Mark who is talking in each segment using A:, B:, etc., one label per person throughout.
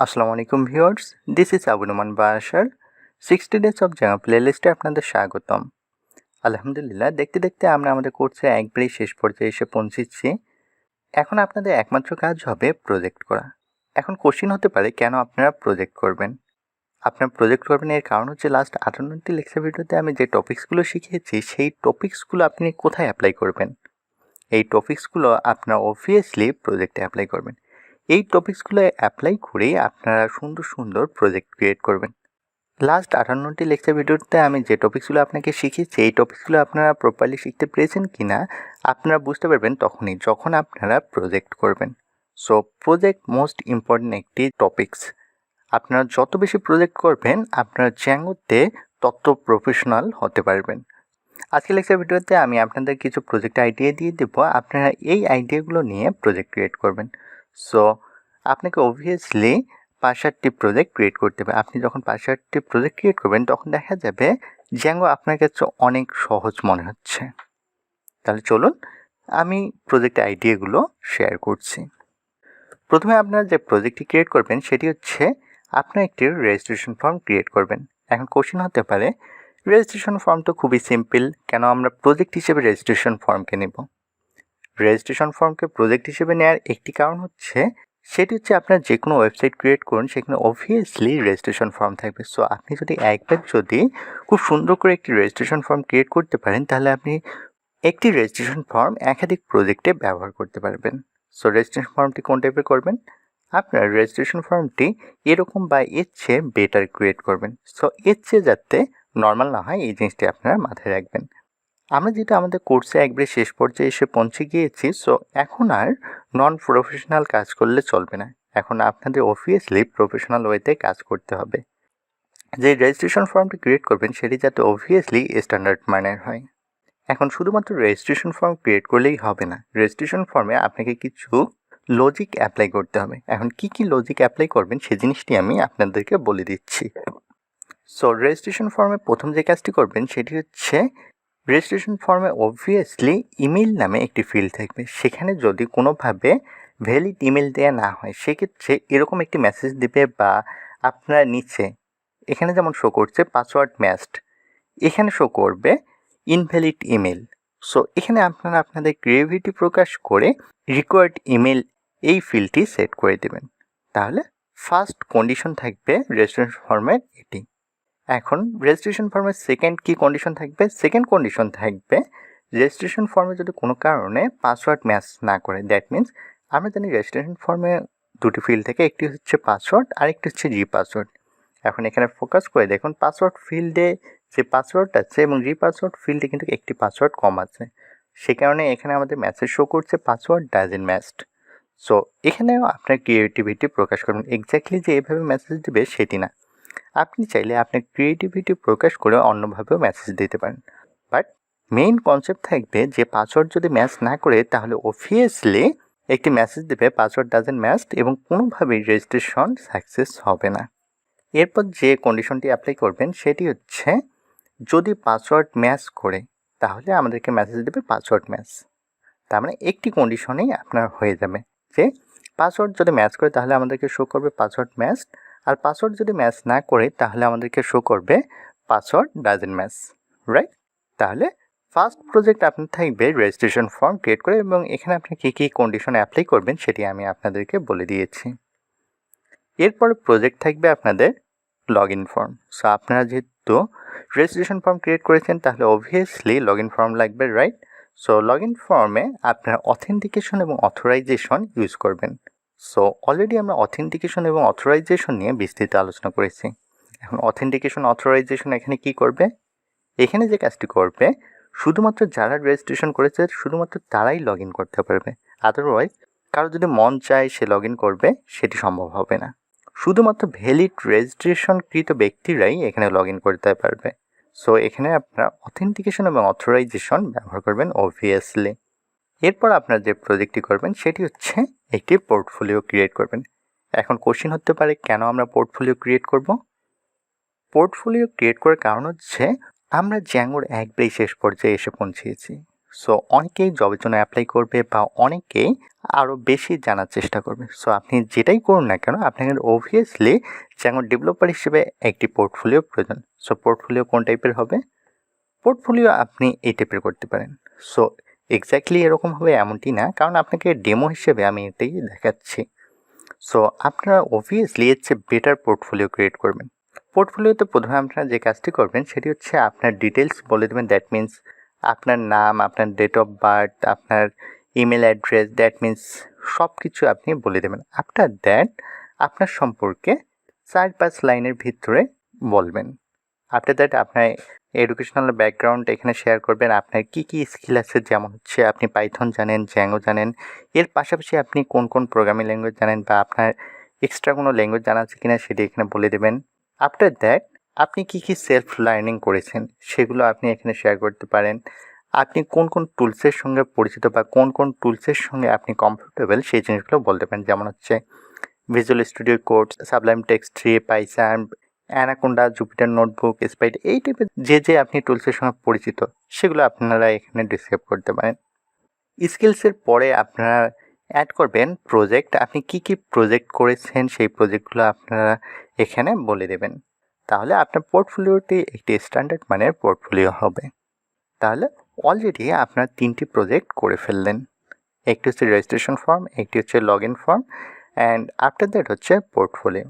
A: আসসালামু আলাইকুম viewers, this is Noman Basar। 60 days of Django প্লেলিস্টে আপনাদের স্বাগতম। আলহামদুলিল্লাহ, দেখতে দেখতে আমরা আমাদের কোর্সে একবারেই শেষ পর্যায়ে এসে পৌঁছেছি। এখন আপনাদের একমাত্র কাজ হবে প্রজেক্ট করা। এখন কোশ্চিন হতে পারে, কেন আপনারা প্রজেক্ট করবেন? আপনারা প্রজেক্ট করবেন এর কারণ হচ্ছে লাস্ট 58টি লেকচার ভিডিওতে আমি যে টপিকসগুলো শিখিয়েছি সেই টপিকসগুলো আপনি কোথায় অ্যাপ্লাই করবেন। এই টপিকসগুলো আপনারা অবভিয়াসলি প্রজেক্টে অ্যাপ্লাই করবেন। এই টপিকসগুলো অ্যাপ্লাই করেই আপনারা সুন্দর সুন্দর প্রজেক্ট ক্রিয়েট করবেন। লাস্ট 58টি লেকচার ভিডিওতে আমি যে টপিকসগুলো আপনাকে শিখিয়েছি এই টপিকসগুলো আপনারা প্রপারলি শিখতে পেরেছেন কি না আপনারা বুঝতে পারবেন তখনই, যখন আপনারা প্রজেক্ট করবেন। সো প্রজেক্ট মোস্ট ইম্পর্ট্যান্ট একটি টপিকস। আপনারা যত বেশি প্রজেক্ট করবেন আপনারা জ্যাঙ্গোতে তত প্রফেশনাল হতে পারবেন। আজকের লেকচার ভিডিওতে আমি আপনাদের কিছু প্রজেক্ট আইডিয়া দিয়ে দেবো, আপনারা এই আইডিয়াগুলো নিয়ে প্রজেক্ট ক্রিয়েট করবেন। সো আপনাকে অবভিয়াসলি 5-7টি প্রজেক্ট ক্রিয়েট করতে হবে। আপনি যখন 5-7টি প্রজেক্ট ক্রিয়েট করবেন তখন দেখা যাবে জ্যাঙ্গো আপনার কাছে অনেক সহজ মনে হচ্ছে। তাহলে চলুন আমি প্রজেক্ট আইডিয়াগুলো শেয়ার করছি। প্রথমে আপনারা যে প্রজেক্টটি ক্রিয়েট করবেন সেটি হচ্ছে আপনার একটি রেজিস্ট্রেশন ফর্ম ক্রিয়েট করবেন। এখন কোশ্চেন হতে পারে, রেজিস্ট্রেশন ফর্ম তো খুবই সিম্পল, কেন আমরা প্রজেক্ট হিসেবে রেজিস্ট্রেশন ফর্মকে নেব? রেজিস্ট্রেশন ফর্মকে প্রজেক্ট হিসেবে নেওয়ার একটি কারণ হচ্ছে, সেটি হচ্ছে আপনার যে কোনো ওয়েবসাইট ক্রিয়েট করুন সেখানে অবভিয়াসলি রেজিস্ট্রেশন ফর্ম থাকবে। সো আপনি যদি একবার যদি খুব সুন্দর করে একটি রেজিস্ট্রেশন ফর্ম ক্রিয়েট করতে পারেন তাহলে আপনি একটি রেজিস্ট্রেশন ফর্ম একাধিক প্রজেক্টে ব্যবহার করতে পারবেন। সো রেজিস্ট্রেশন ফর্মটি কোন টাইপের করবেন? আপনার রেজিস্ট্রেশন ফর্মটি এরকম বা এর চেয়ে বেটার ক্রিয়েট করবেন। সো এর চেয়ে যাতে নর্মাল না হয় এই জিনিসটি আপনারা মাথায় রাখবেন। আমরা যেটা আমাদের কোর্সে একবারে শেষ পর্যায়ে এসে পৌঁছে গিয়েছি, সো এখন আর নন প্রফেশনাল কাজ করলে চলবে না। এখন আপনাদের অবভিয়াসলি প্রফেশনাল ওয়েতে কাজ করতে হবে। যে রেজিস্ট্রেশন ফর্মটি ক্রিয়েট করবেন সেটি যাতে অবভিয়াসলি স্ট্যান্ডার্ড মানের হয়। এখন শুধুমাত্র রেজিস্ট্রেশন ফর্ম ক্রিয়েট করলেই হবে না, রেজিস্ট্রেশন ফর্মে আপনাকে কিছু লজিক অ্যাপ্লাই করতে হবে। এখন কি লজিক অ্যাপ্লাই করবেন সেই জিনিসটি আমি আপনাদেরকে বলে দিচ্ছি। সো রেজিস্ট্রেশন ফর্মে প্রথম যে কাজটি করবেন সেটি হচ্ছে, রেজিস্ট্রেশন ফর্মে অবভিয়াসলি ইমেল নামে একটি ফিল্ড থাকবে। সেখানে যদি কোনোভাবে ভ্যালিড ইমেল দেওয়া না হয় সেক্ষেত্রে এরকম একটি মেসেজ দিবে, বা আপনার নিচে এখানে যেমন শো করছে পাসওয়ার্ড ম্যাচড, এখানে শো করবে ইনভ্যালিড ইমেল। সো এখানে আপনারা আপনাদের ক্রিয়েটিভিটি প্রকাশ করে রিকোয়ার্ড ইমেল এই ফিল্ডটি সেট করে দেবেন। তাহলে ফার্স্ট কন্ডিশন থাকবে রেজিস্ট্রেশন ফর্মের এটি। এখন রেজিস্ট্রেশন ফর্মের সেকেন্ড কি কন্ডিশন থাকবে? সেকেন্ড কন্ডিশন থাকবে, রেজিস্ট্রেশন ফর্মে যদি কোনো কারণে পাসওয়ার্ড ম্যাচ না করে, দ্যাট মিন্স আমরা জানি রেজিস্ট্রেশন ফর্মে দুটি ফিল্ড থেকে, একটি হচ্ছে পাসওয়ার্ড আর একটি হচ্ছে রিপাসওয়ার্ড। এখন এখানে ফোকাস করে দেখুন পাসওয়ার্ড ফিল্ডে যে পাসওয়ার্ড আছে এবং রিপাসওয়ার্ড ফিল্ডে কিন্তু একটি পাসওয়ার্ড কম আছে, সে কারণে এখানে আমাদের মেসেজ শো করছে পাসওয়ার্ড ডাজন্ট ম্যাচড। সো এখানেও আপনার ক্রিয়েটিভিটি প্রকাশ করবেন। এক্স্যাক্টলি যে এভাবে মেসেজ দেবে সেটি না, আপনি চাইলে আপনার ক্রিয়েটিভিটি প্রকাশ করে অন্যভাবেও মেসেজ দিতে পারেন। বাট মেইন কনসেপ্ট থাকবে যে পাসওয়ার্ড যদি ম্যাচ না করে তাহলে অবভিয়াসলি একটি মেসেজ দেবে পাসওয়ার্ড ডাজন্ট ম্যাচড এবং কোনোভাবেই রেজিস্ট্রেশন সাকসেস হবে না। এরপর যে কন্ডিশনটি অ্যাপ্লাই করবেন সেটি হচ্ছে, যদি পাসওয়ার্ড ম্যাচ করে তাহলে আমাদেরকে মেসেজ দেবে পাসওয়ার্ড ম্যাচ। তার মানে একটি কন্ডিশনেই আপনার হয়ে যাবে যে পাসওয়ার্ড যদি ম্যাচ করে তাহলে আমাদেরকে শো করবে পাসওয়ার্ড ম্যাচ, আর পাসওয়ার্ড যদি ম্যাচ না করে তাহলে আমাদেরকে শো করবে পাসওয়ার্ড ডাজন্ট ম্যাচ, রাইট? তাহলে ফার্স্ট প্রজেক্ট আপনার থাকবে রেজিস্ট্রেশন ফর্ম ক্রিয়েট করে, এবং এখানে আপনি কী কন্ডিশন অ্যাপ্লাই করবেন সেটি আমি আপনাদেরকে বলে দিয়েছি। এরপরে প্রজেক্ট থাকবে আপনাদের লগ ইন ফর্ম। সো আপনারা যেহেতু রেজিস্ট্রেশন ফর্ম ক্রিয়েট করেছেন তাহলে অবভিয়াসলি লগ ইন ফর্ম লাগবে, রাইট? সো লগ ইন ফর্মে আপনারা অথেন্টিকেশন এবং অথরাইজেশন ইউজ করবেন। সো অলরেডি আমরা অথেন্টিকেশন এবং অথরাইজেশন নিয়ে বিস্তৃত আলোচনা করেছি। এখন অথেন্টিকেশন অথরাইজেশন এখানে কি করবে? এখানে যে কাজটি করবে, শুধুমাত্র যারা রেজিস্ট্রেশন করেছে শুধুমাত্র তারাই লগ ইন করতে পারবে। আদারওয়াইজ কারো যদি মন চায় সে লগ ইন করবে, সেটি সম্ভব হবে না। শুধুমাত্র ভ্যালিড রেজিস্ট্রেশনকৃত ব্যক্তিরাই এখানে লগ ইন করতে পারবে। সো এখানে আপনারা অথেন্টিকেশন এবং অথরাইজেশন ব্যবহার করবেন অবভিয়াসলি। এরপর আপনারা যে প্রজেক্টটি করবেন সেটি হচ্ছে একটি পোর্টফোলিও ক্রিয়েট করবেন। এখন কোশ্চেন হতে পারে, কেন আমরা পোর্টফোলিও ক্রিয়েট করব? পোর্টফোলিও ক্রিয়েট করার কারণ হচ্ছে আমরা জ্যাঙ্গোর একবারেই শেষ পর্যায়ে এসে পৌঁছেছি। সো অনেকেই জবের জন্য অ্যাপ্লাই করবে বা অনেকেই আরও বেশি জানার চেষ্টা করবে। সো আপনি যেটাই করুন না কেন আপনাকে অবভিয়াসলি Django ডেভেলপার হিসেবে একটি পোর্টফোলিও প্রয়োজন। সো পোর্টফোলিও কোন টাইপের হবে? পোর্টফোলিও আপনি এই টাইপের করতে পারেন। সো এক্স্যাক্টলি এরকম হবে এমনটি না, কারণ আপনাকে ডেমো হিসেবে আমি এটাই দেখাচ্ছি। সো আপনারা অবভিয়াসলি এর চেয়ে বেটার পোর্টফোলিও ক্রিয়েট করবেন। পোর্টফোলিওতে প্রথমে আপনারা যে কাজটি করবেন সেটি হচ্ছে আপনার ডিটেলস বলে দেবেন। দ্যাট মিন্স আপনার নাম, আপনার ডেট অফ বার্থ, আপনার ইমেল অ্যাড্রেস, দ্যাট মিন্স সব কিছু আপনি বলে দেবেন। আফটার দ্যাট আপনার সম্পর্কে 4-5 লাইনের ভিতরে বলবেন। আফটার দ্যাট আপনার এডুকেশনাল ব্যাকগ্রাউন্ড এখানে শেয়ার করবেন। আপনার কী কী স্কিল আছে, যেমন হচ্ছে আপনি পাইথন জানেন, জ্যাঙ্গো জানেন, এর পাশাপাশি আপনি কোন কোন প্রোগ্রামিং ল্যাঙ্গুয়েজ জানেন বা আপনার এক্সট্রা কোনো ল্যাঙ্গুয়েজ জানা আছে কিনা সেটি এখানে বলে দেবেন। আফটার দ্যাট আপনি কী কী সেলফ লার্নিং করেছেন সেগুলো আপনি এখানে শেয়ার করতে পারেন। আপনি কোন কোন টুলসের সঙ্গে পরিচিত বা কোন কোন টুলসের সঙ্গে আপনি কমফোর্টেবল সেই জিনিসগুলো বলতে পারেন। যেমন হচ্ছে visual studio code, Sublime text 3, Python, anaconda, Jupiter notebook, spite, এই টাইপের যে আপনি টুলসের সঙ্গে পরিচিত সেগুলো আপনারা এখানে ডিসক্রাইব করতে পারেন। স্কিলসের পরে আপনারা অ্যাড করবেন প্রজেক্ট। আপনি কী কী প্রজেক্ট করেছেন সেই প্রজেক্টগুলো আপনারা এখানে বলে দেবেন। তাহলে আপনার পোর্টফোলিওটি একটি স্ট্যান্ডার্ড মানের পোর্টফোলিও হবে। তাহলে অলরেডি আপনার 3টি প্রজেক্ট করে ফেললেন। একটি হচ্ছে রেজিস্ট্রেশন ফর্ম, একটি হচ্ছে log in form, and after that হচ্ছে পোর্টফোলিও।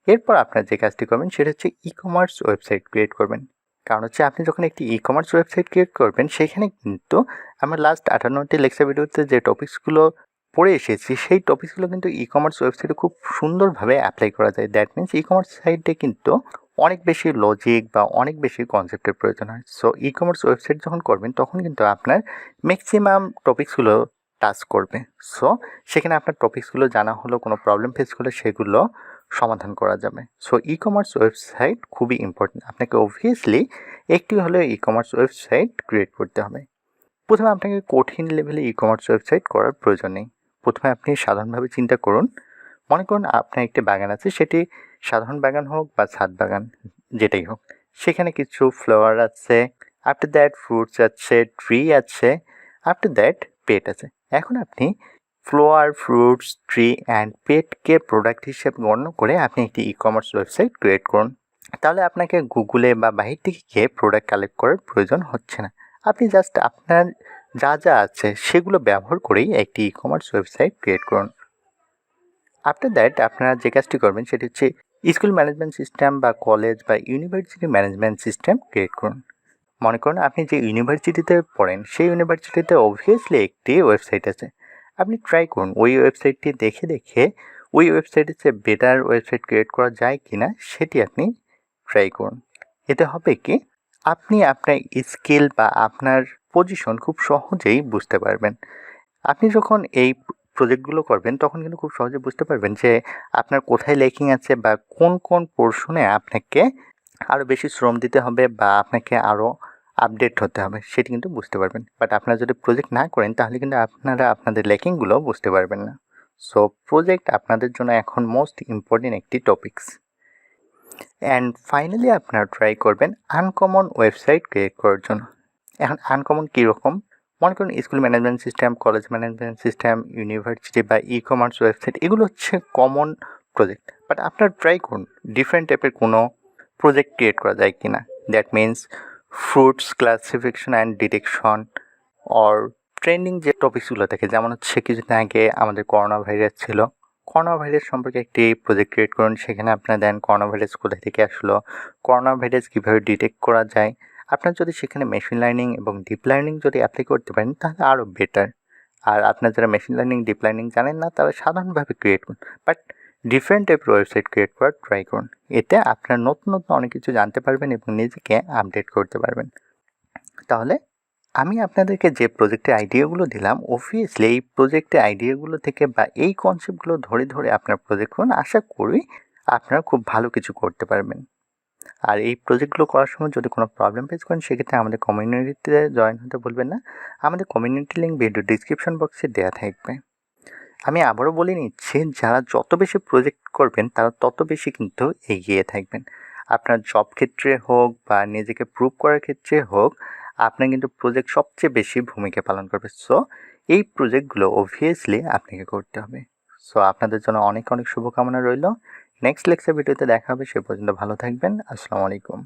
A: এরপর আপনার যে কাজটি করবেন সেটা হচ্ছে ই-কমার্স ওয়েবসাইট ক্রিয়েট করবেন। কারণ হচ্ছে আপনি যখন একটি ই-কমার্স ওয়েবসাইট ক্রিয়েট করবেন সেখানে কিন্তু আমরা লাস্ট 58টি লেকচার ভিডিওতে যে টপিকসগুলো পড়ে এসেছি সেই টপিকসগুলো কিন্তু ই-কমার্স ওয়েবসাইটে খুব সুন্দরভাবে অ্যাপ্লাই করা যায়। দ্যাট মিনস ই-কমার্স সাইটে কিন্তু অনেক বেশি লজিক বা অনেক বেশি কনসেপ্টের প্রয়োজন হয়। সো ই-কমার্স ওয়েবসাইট যখন করবেন তখন কিন্তু আপনার ম্যাক্সিমাম টপিকসগুলো টাচ করবে। সো সেখানে আপনার টপিকসগুলো জানা হলো, কোনো প্রবলেম ফেস করলে সেগুলো সমাধান করা যাবে। সো ই-কমার্স ওয়েবসাইট খুবই ইম্পর্টেন্ট। আপনাকে অবভিয়াসলি একটি হলেও ই-কমার্স ওয়েবসাইট ক্রিয়েট করতে হবে। প্রথমে আপনাকে কঠিন লেভেলে ই-কমার্স ওয়েবসাইট করার প্রয়োজন নেই। প্রথমে আপনি সাধারণভাবে চিন্তা করুন। মনে করুন আপনার একটি বাগান আছে, সেটি সাধারণ বাগান হোক বা ছাদ বাগান যেটাই হোক, সেখানে কিছু ফ্লাওয়ার আছে, আফটার দ্যাট ফ্রুটস আছে, ট্রি আছে, আফটার দ্যাট পেট আছে। এখন আপনি ফ্লাওয়ার, ফ্রুটস, ট্রি অ্যান্ড পেটকে প্রোডাক্ট হিসেবে গণ্য করে আপনি একটি ই-কমার্স ওয়েবসাইট ক্রিয়েট করুন। তাহলে আপনাকে গুগলে বা বাহির থেকে গিয়ে প্রোডাক্ট কালেক্ট করার প্রয়োজন হচ্ছে না। আপনি জাস্ট আপনার যা আছে সেগুলো ব্যবহার করেই একটি ই-কমার্স ওয়েবসাইট ক্রিয়েট করুন। আফটার দ্যাট আপনারা যে কাজটি করবেন সেটি হচ্ছে স্কুল ম্যানেজমেন্ট সিস্টেম বা কলেজ বা ইউনিভার্সিটি ম্যানেজমেন্ট সিস্টেম ক্রিয়েট করুন। মনে করুন আপনি যে ইউনিভার্সিটিতে পড়েন সেই ইউনিভার্সিটিতে অবভিয়াসলি একটি ওয়েবসাইট আছে। আপনি ট্রাই করুন ওই ওয়েবসাইটটি দেখে ওই ওয়েবসাইটের চেয়ে বেটার ওয়েবসাইট ক্রিয়েট করা যায় কি না সেটি আপনি ট্রাই করুন। এতে হবে কি, আপনি আপনার স্কিল বা আপনার পজিশন খুব সহজেই বুঝতে পারবেন। আপনি যখন এই প্রজেক্টগুলো করবেন তখন কিন্তু খুব সহজে বুঝতে পারবেন যে আপনার কোথায় ল্যাকিং আছে বা কোন কোন পোর্শনে আপনাকে আরও বেশি শ্রম দিতে হবে বা আপনাকে আরও আপডেট হতে হবে সেটি কিন্তু বুঝতে পারবেন। বাট আপনারা যদি প্রজেক্ট না করেন তাহলে কিন্তু আপনারা আপনাদের ল্যাকিংগুলো বুঝতে পারবেন না। সো প্রজেক্ট আপনাদের জন্য এখন মোস্ট ইম্পর্টেন্ট একটি টপিকস। অ্যান্ড ফাইনালি আপনারা ট্রাই করবেন আনকমন ওয়েবসাইট ক্রিয়েট করার জন্য। এখন আনকমন কীরকম? মনে করুন school management system, college management system, university বা ই-কমার্স ওয়েবসাইট এগুলো হচ্ছে কমন প্রজেক্ট। বাট আপনারা ট্রাই করুন ডিফারেন্ট টাইপের কোনো প্রজেক্ট ক্রিয়েট করা যায় কি না। That means fruits classification and detection or trending যে টপিকসগুলো থাকে, যেমন হচ্ছে কিছুদিন আগে আমাদের করোনা ভাইরাস ছিল, করোনা ভাইরাস সম্পর্কে একটি প্রজেক্ট ক্রিয়েট করুন। সেখানে আপনারা দেন করোনা ভাইরাস কোথা থেকে আসলো, করোনা ভাইরাস কীভাবে ডিটেক্ট করা যায়। আপনার যদি সেখানে মেশিন লার্নিং এবং ডিপ লার্নিং যদি অ্যাপ্লাই করতে পারেন তাহলে আরও বেটার। আর আপনার যারা মেশিন লার্নিং, ডিপ লার্নিং জানেন না তারা সাধারণভাবে ক্রিয়েট করুন, বাট ডিফারেন্ট টাইপের ওয়েবসাইট ক্রিয়েট করার ট্রাই করুন। এতে আপনারা নতুন নতুন অনেক কিছু জানতে পারবেন এবং নিজেকে আপডেট করতে পারবেন। তাহলে আমি আপনাদেরকে যে প্রজেক্টের আইডিয়াগুলো দিলাম, অবভিয়াসলি এই প্রজেক্টের আইডিয়াগুলো থেকে বা এই কনসেপ্টগুলো ধরে আপনার প্রজেক্ট করুন। আশা করি আপনারা খুব ভালো কিছু করতে পারবেন। আর এই প্রজেক্টগুলো করার সময় যদি কোনো প্রবলেম ফেস করেন সেক্ষেত্রে আমাদের কমিউনিটিতে জয়েন হতে ভুলবেন না। আমাদের কমিউনিটি লিঙ্ক ভিডিও ডিসক্রিপশন বক্সে দেওয়া থাকবে। আমি আবারও বলে নিচ্ছি, যারা যত বেশি প্রজেক্ট করবেন তারা তত বেশি কিন্তু এগিয়ে থাকবেন। আপনার জব ক্ষেত্রে হোক বা নিজেকে প্রুভ করার ক্ষেত্রে হোক, আপনার কিন্তু প্রজেক্ট সবচেয়ে বেশি ভূমিকা পালন করবে। সো এই প্রজেক্টগুলো অবভিয়াসলি আপনাকে করতে হবে। সো আপনাদের জন্য অনেক অনেক শুভকামনা রইল। নেক্সট লেকচার ভিডিওতে দেখা হবে। সে পর্যন্ত ভালো থাকবেন। আসসালামু আলাইকুম।